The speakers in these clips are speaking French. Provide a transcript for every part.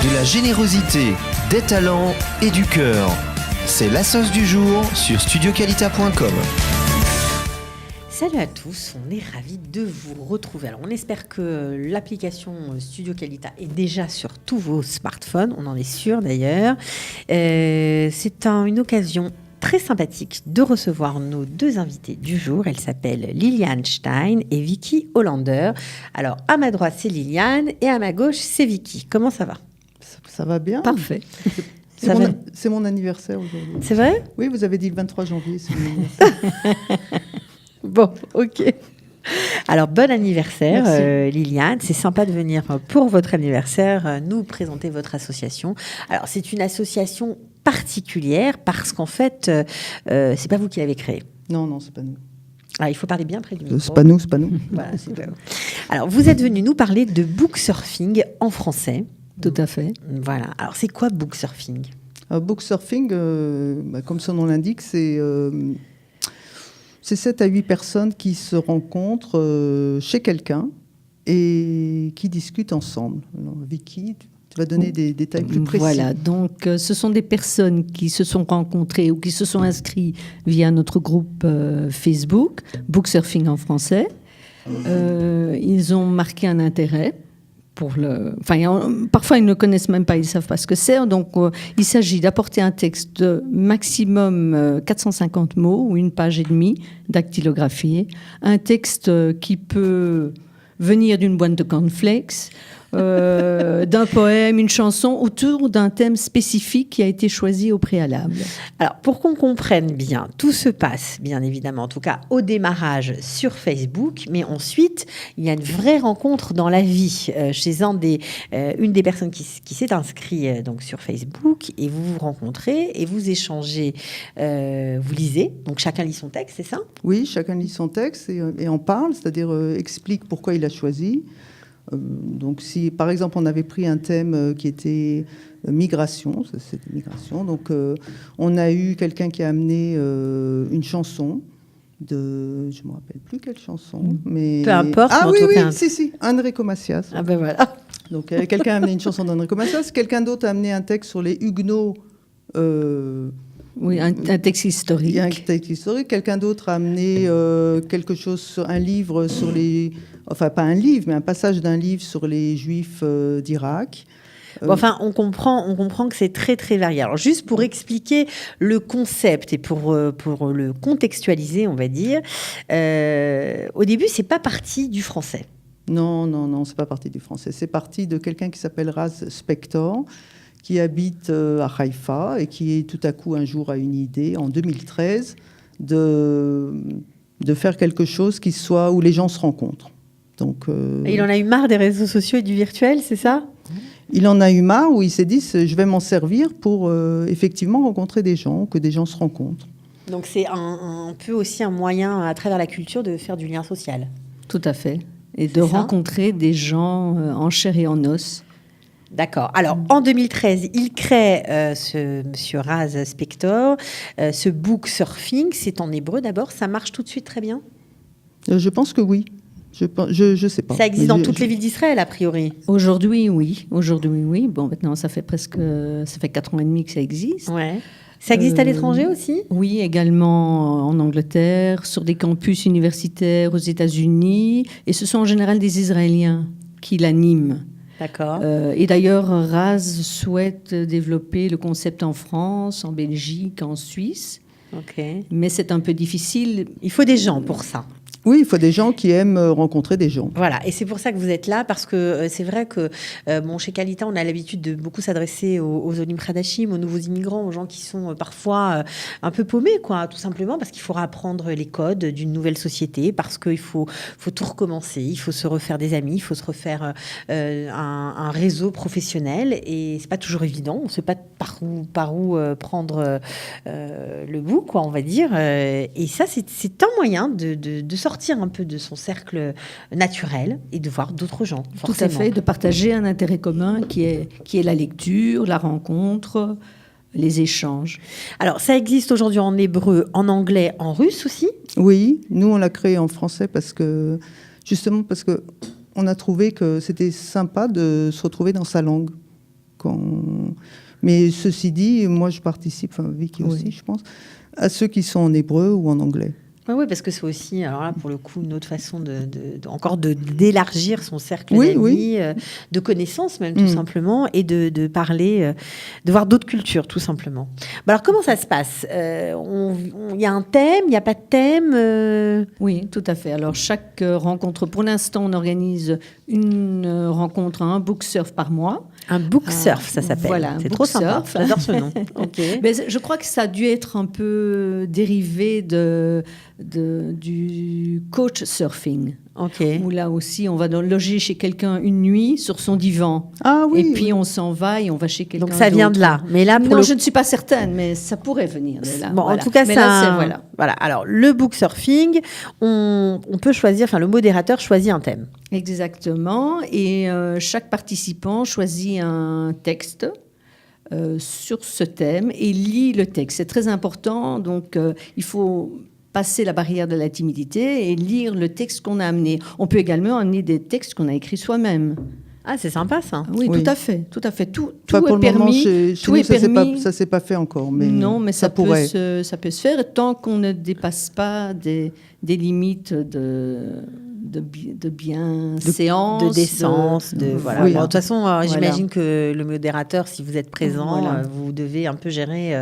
de la générosité, des talents et du cœur. C'est la sauce du jour sur studiocalita.com. Salut à tous, on est ravis de vous retrouver. Alors on espère que l'application Studio Calita est déjà sur tous vos smartphones, on en est sûr d'ailleurs. C'est une occasion très sympathique de recevoir nos deux invités du jour. Elles s'appellent Liliane Stein et Vicky Hollander. Alors à ma droite c'est Liliane et à ma gauche c'est Vicky. Comment ça va ? Ça va bien. Parfait. C'est mon anniversaire aujourd'hui. C'est vrai ? Oui, vous avez dit le 23 janvier, c'est mon anniversaire. Bon, ok. Alors, bon anniversaire, Liliane. C'est sympa de venir pour votre anniversaire nous présenter votre association. Alors, c'est une association particulière parce qu'en fait, c'est pas vous qui l'avez créée. Non, c'est pas nous. Ah, il faut parler bien près du micro. C'est pas nous. Voilà, c'est pas vous. Alors, vous êtes venu nous parler de booksurfing en français. Tout à fait. Voilà. Alors, c'est quoi booksurfing ? Booksurfing, comme son nom l'indique, c'est 7 à 8 personnes qui se rencontrent chez quelqu'un et qui discutent ensemble. Alors, Vicky, tu vas donner des détails plus précis. Voilà, donc ce sont des personnes qui se sont rencontrées ou qui se sont inscrites via notre groupe Facebook, Booksurfing en français. Ils ont marqué un intérêt. Parfois, ils ne connaissent même pas, ils ne savent pas ce que c'est. Donc, il s'agit d'apporter un texte de maximum 450 mots ou une page et demie dactylographié. Un texte qui peut venir d'une boîte de cornflakes, d'un poème, une chanson, autour d'un thème spécifique qui a été choisi au préalable. Alors, pour qu'on comprenne bien, tout se passe, bien évidemment, en tout cas au démarrage sur Facebook, mais ensuite, il y a une vraie rencontre dans la vie chez une des personnes qui s'est inscrite donc sur Facebook, et vous vous rencontrez et vous échangez, vous lisez, donc chacun lit son texte, c'est ça ? Oui, chacun lit son texte et en parle, c'est-à-dire explique pourquoi il a choisi. Donc, si par exemple on avait pris un thème qui était migration, c'était migration. Donc, on a eu quelqu'un qui a amené une chanson je ne me rappelle plus quelle chanson, mais peu importe. Ah en oui, tout cas. si, Enrico Macias. Ah ben voilà. Donc, quelqu'un a amené une chanson d'Enrico Macias, quelqu'un d'autre a amené un texte sur les Huguenots. Oui, un texte historique. Il y a un texte historique. Quelqu'un d'autre a amené quelque chose, un livre sur les... Enfin, pas un livre, mais un passage d'un livre sur les Juifs d'Irak. Enfin, on comprend que c'est très, très varié. Alors, juste pour expliquer le concept et pour le contextualiser, on va dire, au début, c'est pas parti du français. Non, c'est pas parti du français. C'est parti de quelqu'un qui s'appelle Raz Spector, qui habite à Haïfa et qui, tout à coup, un jour, a une idée, en 2013, de faire quelque chose où les gens se rencontrent. Donc, et il en a eu marre des réseaux sociaux et du virtuel, c'est ça ? Il en a eu marre, où il s'est dit, je vais m'en servir pour effectivement rencontrer des gens, que des gens se rencontrent. Donc c'est un peu aussi un moyen, à travers la culture, de faire du lien social. Tout à fait. Et de rencontrer des gens en chair et en os. D'accord. Alors, en 2013, il crée ce monsieur Raz Spector, ce booksurfing. C'est en hébreu d'abord. Ça marche tout de suite très bien ? Je pense que oui. Je sais pas. Ça existe dans toutes les villes d'Israël, a priori. Aujourd'hui, oui. Bon, maintenant, ça fait 4 ans et demi que ça existe. Ouais. Ça existe à l'étranger aussi ? Oui, également en Angleterre, sur des campus universitaires aux États-Unis. Et ce sont en général des Israéliens qui l'animent. D'accord. Et d'ailleurs, Raz souhaite développer le concept en France, en Belgique, en Suisse. Ok. Mais c'est un peu difficile. Il faut des gens pour ça. Oui, il faut des gens qui aiment rencontrer des gens. Voilà, et c'est pour ça que vous êtes là, parce que c'est vrai que chez Calita, on a l'habitude de beaucoup s'adresser aux Olim Khadashim, aux nouveaux immigrants, aux gens qui sont parfois un peu paumés, quoi, tout simplement, parce qu'il faut apprendre les codes d'une nouvelle société, parce qu'il faut tout recommencer, il faut se refaire des amis, il faut se refaire un réseau professionnel, et c'est pas toujours évident, on ne sait pas par où prendre le bout, quoi, on va dire, et ça, c'est un moyen de sortir un peu de son cercle naturel et de voir d'autres gens, forcément. Tout à fait, de partager un intérêt commun qui est la lecture, la rencontre, les échanges. Alors, ça existe aujourd'hui en hébreu, en anglais, en russe aussi ? Oui, nous, on l'a créé en français parce que on a trouvé que c'était sympa de se retrouver dans sa langue. Mais ceci dit, moi je participe, enfin Vicky aussi je pense, à ceux qui sont en hébreu ou en anglais. Oui, parce que c'est aussi, alors là, pour le coup, une autre façon d'élargir son cercle d'amis, de connaissances même, tout simplement, et de parler, de voir d'autres cultures, tout simplement. Bah alors, comment ça se passe ? Il y a un thème, il n'y a pas de thème Oui, tout à fait. Alors, chaque rencontre, pour l'instant, on organise une rencontre, un book surf par mois. Un book surf, ça s'appelle. Voilà, c'est trop sympa. J'adore ce nom. Okay. Mais je crois que ça a dû être un peu dérivé du coach surfing. Où là aussi, on va loger chez quelqu'un une nuit sur son divan. Ah oui. Et puis on s'en va et on va chez quelqu'un d'autre. Donc ça vient de là. Mais là, je ne suis pas certaine, mais ça pourrait venir de là. Bon, voilà. En tout cas, voilà. Alors, le book surfing, on peut choisir. Enfin, le modérateur choisit un thème. Exactement. Et chaque participant choisit un texte sur ce thème et lit le texte. C'est très important. Donc, il faut passer la barrière de la timidité et lire le texte qu'on a amené. On peut également amener des textes qu'on a écrits soi-même. Ah, c'est sympa ça. Oui, tout à fait. Tout est permis. Tout est permis. Ça s'est pas fait encore, mais non, mais ça peut pourrait. Ça peut se faire tant qu'on ne dépasse pas des limites de bienséance, de décence, voilà. Oui, bon, de toute façon, j'imagine que le modérateur, si vous êtes présent, vous devez un peu gérer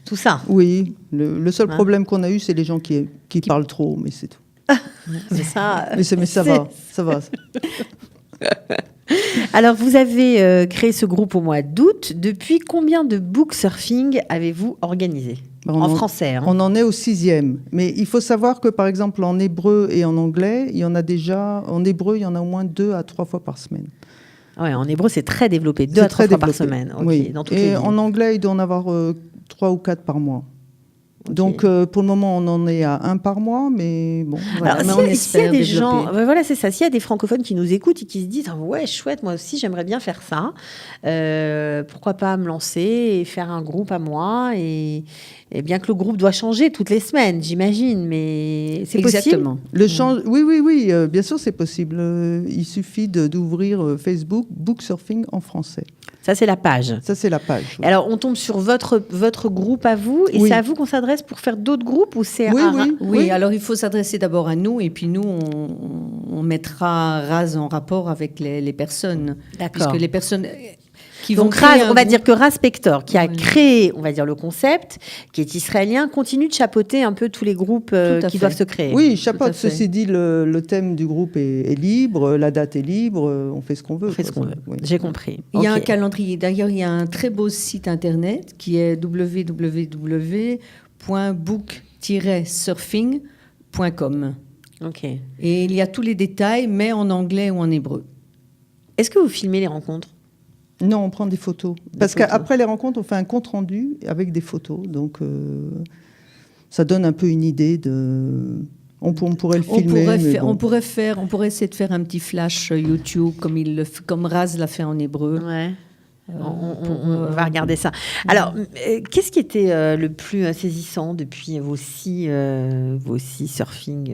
tout ça. Oui, le seul problème qu'on a eu, c'est les gens qui parlent trop, mais c'est tout. Mais ça, mais ça va. Alors, vous avez créé ce groupe au mois d'août. Depuis combien de book surfing avez-vous organisé en français On en est au 6e. Mais il faut savoir que, par exemple, en hébreu et en anglais, il y en a déjà... En hébreu, il y en a au moins 2 à 3 fois par semaine. Ouais, en hébreu, c'est très développé. 2 à 3 fois par semaine. Okay, oui. Dans toutes les villes. En anglais, il doit en avoir 3 ou 4 par mois. Okay. Donc, pour le moment, on en est à 1 par mois, mais bon. Voilà. Alors, s'il y a des gens, voilà, c'est ça. S'il y a des francophones qui nous écoutent et qui se disent, ouais, chouette, moi aussi, j'aimerais bien faire ça. Pourquoi pas me lancer et faire un groupe à moi et bien que le groupe doit changer toutes les semaines, j'imagine, mais c'est possible. Oui, bien sûr, c'est possible. Il suffit d'ouvrir Facebook Book Surfing en français. Ça, c'est la page. Oui. Alors, on tombe sur votre groupe à vous, et c'est à vous qu'on s'adresse pour faire d'autres groupes ou c'est Oui, alors il faut s'adresser d'abord à nous, et puis nous, on mettra RAS en rapport avec les personnes. D'accord. Puisque les personnes... Donc RAS, on va dire que RAS Spector, qui a créé, on va dire, le concept, qui est israélien, continue de chapeauter un peu tous les groupes qui doivent se créer. Oui, il chapeaute. Ceci dit, le thème du groupe est libre, la date est libre, on fait ce qu'on veut. Oui. J'ai compris. Il y a un calendrier. D'ailleurs, il y a un très beau site internet qui est www.book-surfing.com. Et il y a tous les détails, mais en anglais ou en hébreu. Est-ce que vous filmez les rencontres ? Non, on prend des photos. Parce qu'après les rencontres, on fait un compte-rendu avec des photos. Donc, ça donne un peu une idée de... On pourrait le filmer. On pourrait essayer de faire un petit flash YouTube, comme Raz l'a fait en hébreu. Ouais. On va regarder ça. Alors, qu'est-ce qui était le plus saisissant depuis vos six surfing,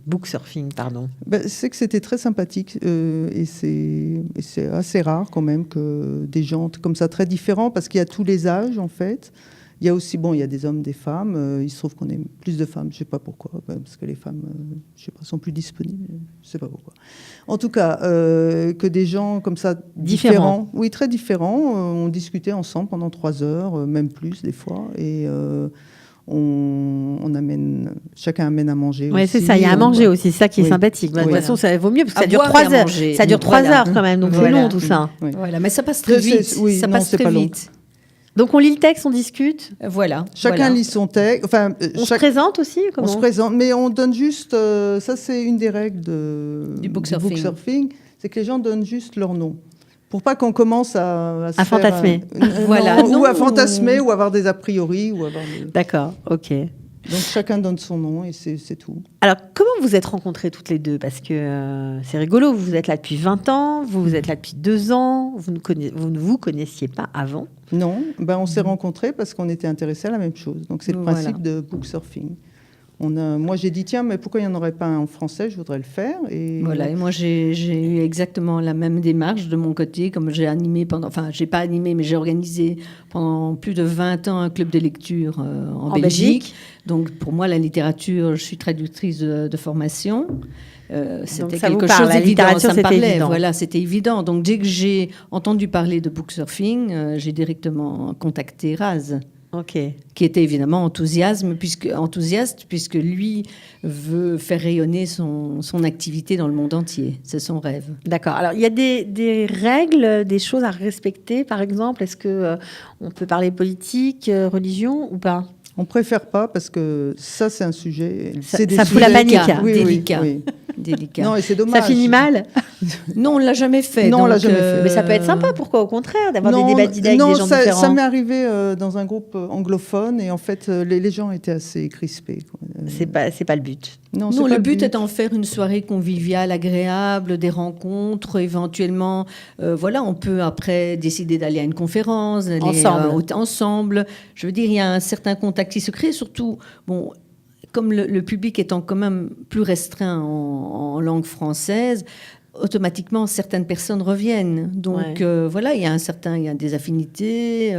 book surfing, pardon ? C'est que c'était très sympathique et c'est assez rare quand même que des gens comme ça très différents, parce qu'il y a tous les âges en fait. Il y a aussi, il y a des hommes, des femmes. Il se trouve qu'on est plus de femmes, je ne sais pas pourquoi, parce que les femmes, je sais pas, sont plus disponibles, je ne sais pas pourquoi. En tout cas, que des gens comme ça différents. Oui, très différents. On discutait ensemble pendant 3 heures, même plus des fois, et chacun amène à manger. Oui, c'est ça. Il y a à manger aussi, c'est ça qui est sympathique. De toute façon, ça vaut mieux parce que ça dure 3 heures. Ça dure 3 heures quand même, donc c'est long tout ça. Voilà, mais ça passe très vite. Ça passe très vite. Donc on lit le texte, on discute. Voilà. Chacun lit son texte. Enfin, on se présente aussi. On se présente, mais on donne juste. Ça, c'est une des règles du book surfing, c'est que les gens donnent juste leur nom, pour pas qu'on commence à fantasmer. Ou à fantasmer, ou avoir des a priori, D'accord. Ok. Donc chacun donne son nom et c'est tout. Alors, comment vous êtes rencontrées toutes les deux ? Parce que c'est rigolo, vous êtes là depuis 20 ans, vous êtes là depuis 2 ans, vous ne vous connaissiez pas avant ? Non, on s'est rencontrés parce qu'on était intéressés à la même chose. Donc c'est le principe de book surfing. Moi, j'ai dit, tiens, mais pourquoi il n'y en aurait pas un en français? Je voudrais le faire. Et Voilà, et moi j'ai eu exactement la même démarche de mon côté, comme j'ai animé j'ai pas animé, mais j'ai organisé pendant plus de 20 ans un club de lecture en Belgique. Donc pour moi, la littérature, je suis traductrice de formation. C'était quelque chose d'évident, ça me parlait. Évident. Voilà, c'était évident. Donc dès que j'ai entendu parler de booksurfing, j'ai directement contacté Raz. Okay. Qui était évidemment enthousiaste, puisque lui veut faire rayonner son activité dans le monde entier. C'est son rêve. D'accord. Alors, il y a des règles, des choses à respecter, par exemple. Est-ce qu'on peut parler politique, religion ou pas? On préfère pas, parce que ça, c'est un sujet... Ça fout la panique. Délicat. Oui. Délicat. Non, et c'est dommage. Ça finit mal? Non, on ne l'a jamais fait. Non, on l'a jamais fait. Mais ça peut être sympa, pourquoi? Au contraire, d'avoir des débats d'idées avec des gens différents. Ça m'est arrivé dans un groupe anglophone, et en fait, les gens étaient assez crispés. C'est pas le but. Non, le but est d'en faire une soirée conviviale, agréable, des rencontres, éventuellement. On peut après décider d'aller à une conférence, d'aller ensemble. Je veux dire, il y a un certain contact qui se crée, surtout... Comme le public étant quand même plus restreint en langue française, automatiquement, certaines personnes reviennent. Donc, il y a des affinités,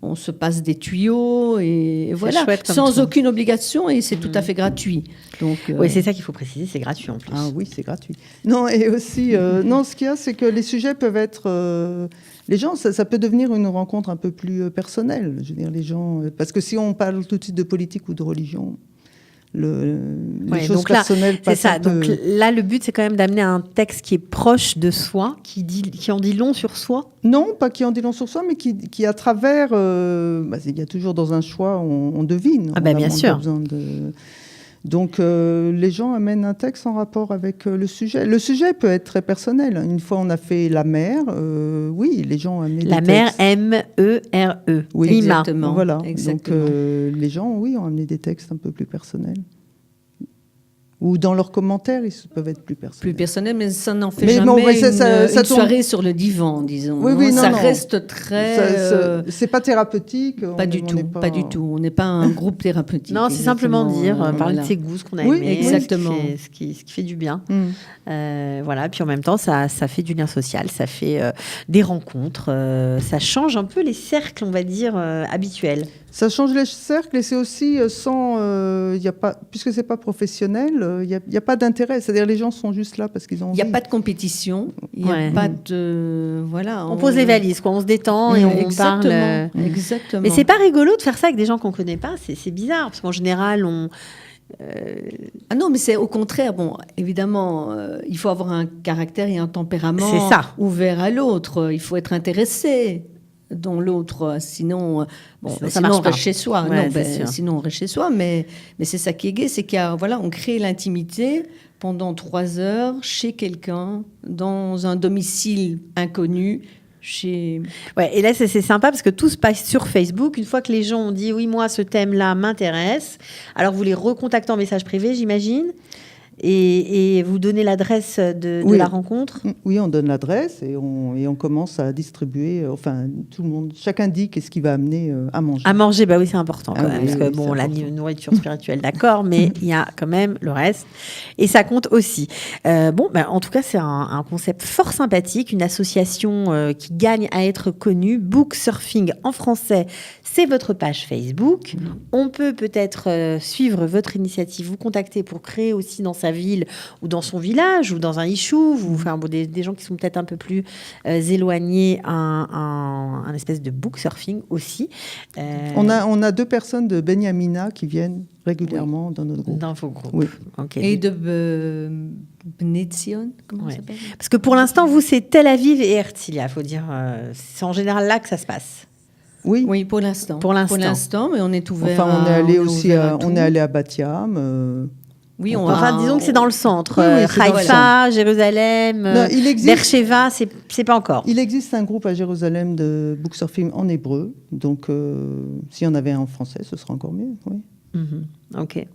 on se passe des tuyaux, et voilà, sans aucune obligation, et c'est tout à fait gratuit. Donc, oui, c'est ça qu'il faut préciser, c'est gratuit en plus. Ah oui, c'est gratuit. Non, et aussi, ce qu'il y a, c'est que les sujets peuvent être... les gens, ça peut devenir une rencontre un peu plus personnelle. Je veux dire, les gens... Parce que si on parle tout de suite de politique ou de religion... les choses personnelles c'est ça. Donc là, le but, c'est quand même d'amener un texte qui est proche de soi, qui en dit long sur soi. Non, pas qui en dit long sur soi, mais qui à travers... il y a toujours dans un choix, on devine. Bien sûr. Donc, les gens amènent un texte en rapport avec le sujet. Le sujet peut être très personnel. Une fois, on a fait la mer. Oui, les gens ont amené des textes. La mer, M-E-R-E. Oui, exactement. Voilà. Exactement. Donc, les gens, oui, ont amené des textes un peu plus personnels. Ou dans leurs commentaires, ils peuvent être plus personnels. Plus personnels, mais ça n'en fait jamais une soirée sur le divan, disons. Oui, ça reste très... c'est pas thérapeutique. Pas du tout. On n'est pas un groupe thérapeutique. Non, c'est simplement dire, parler de ses goûts, ce qu'on a aimé. Exactement. Ce qui fait du bien. Puis en même temps, ça fait du lien social, ça fait des rencontres, ça change un peu les cercles, on va dire, habituels. Ça change les cercles, et c'est aussi puisque c'est pas professionnel, il n'y a pas d'intérêt. C'est-à-dire les gens sont juste là parce qu'ils ont envie. Il n'y a pas de compétition, il n'y a pas de... Voilà. On pose les valises, on se détend et on parle. Exactement. Mais c'est pas rigolo de faire ça avec des gens qu'on connaît pas, c'est bizarre, parce qu'en général, Ah non, mais c'est au contraire. Bon, évidemment, il faut avoir un caractère et un tempérament ouvert à l'autre. Il faut être intéressé dans l'autre, sinon on reste chez soi. Sinon on reste chez soi, mais c'est ça qui est gai, c'est on crée l'intimité pendant 3 heures chez quelqu'un, dans un domicile inconnu. Et là c'est sympa parce que tout se passe sur Facebook. Une fois que les gens ont dit oui, moi ce thème-là m'intéresse, alors vous les recontactez en message privé, j'imagine. Et vous donnez l'adresse de la rencontre? Oui, on donne l'adresse et on commence à distribuer. Tout le monde, chacun dit qu'est-ce qu'il va amener à manger. À manger, oui, c'est important quand même. Parce que la nourriture spirituelle, d'accord, mais il y a quand même le reste. Et ça compte aussi. En tout cas, c'est un concept fort sympathique, une association qui gagne à être connue. Booksurfing en français, c'est votre page Facebook. On peut-être suivre votre initiative, vous contacter pour créer aussi dans sa ville ou dans son village ou dans un ishuv ou des gens qui sont peut-être un peu plus éloignés un espèce de booksurfing aussi. On a 2 personnes de Benyamina qui viennent régulièrement dans notre groupe. Dans vos groupes. Oui. Okay. Et de Bnei Zion, comment ça s'appelle? Parce que pour l'instant, vous, c'est Tel Aviv et Herzliya, il faut dire. C'est en général là que ça se passe. Oui, pour l'instant. Pour l'instant, mais on est ouvert. Enfin, on est allé aussi, on est allé à Bat Yam. Disons que c'est dans le centre. Haïfa, Jérusalem, Beersheva, c'est pas encore. Il existe un groupe à Jérusalem de booksurfing en hébreu. Donc, s'il y en avait un en français, ce serait encore mieux. Oui. Ok.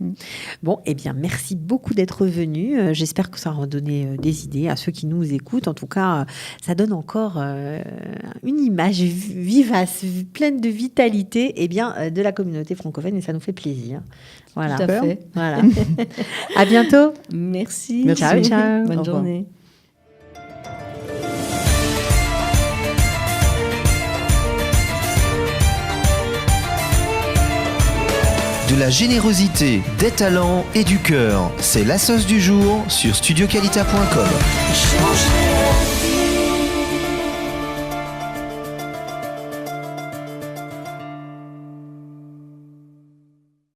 Bon, eh bien, merci beaucoup d'être venu. J'espère que ça aura donné des idées à ceux qui nous écoutent. En tout cas, ça donne encore une image vivace, pleine de vitalité, de la communauté francophone, et ça nous fait plaisir. Voilà. Tout à fait. Voilà. À bientôt. Merci. Merci. Ciao, ciao. Bonne Au revoir. journée. De la générosité, des talents et du cœur. C'est la sauce du jour sur studioqualita.com.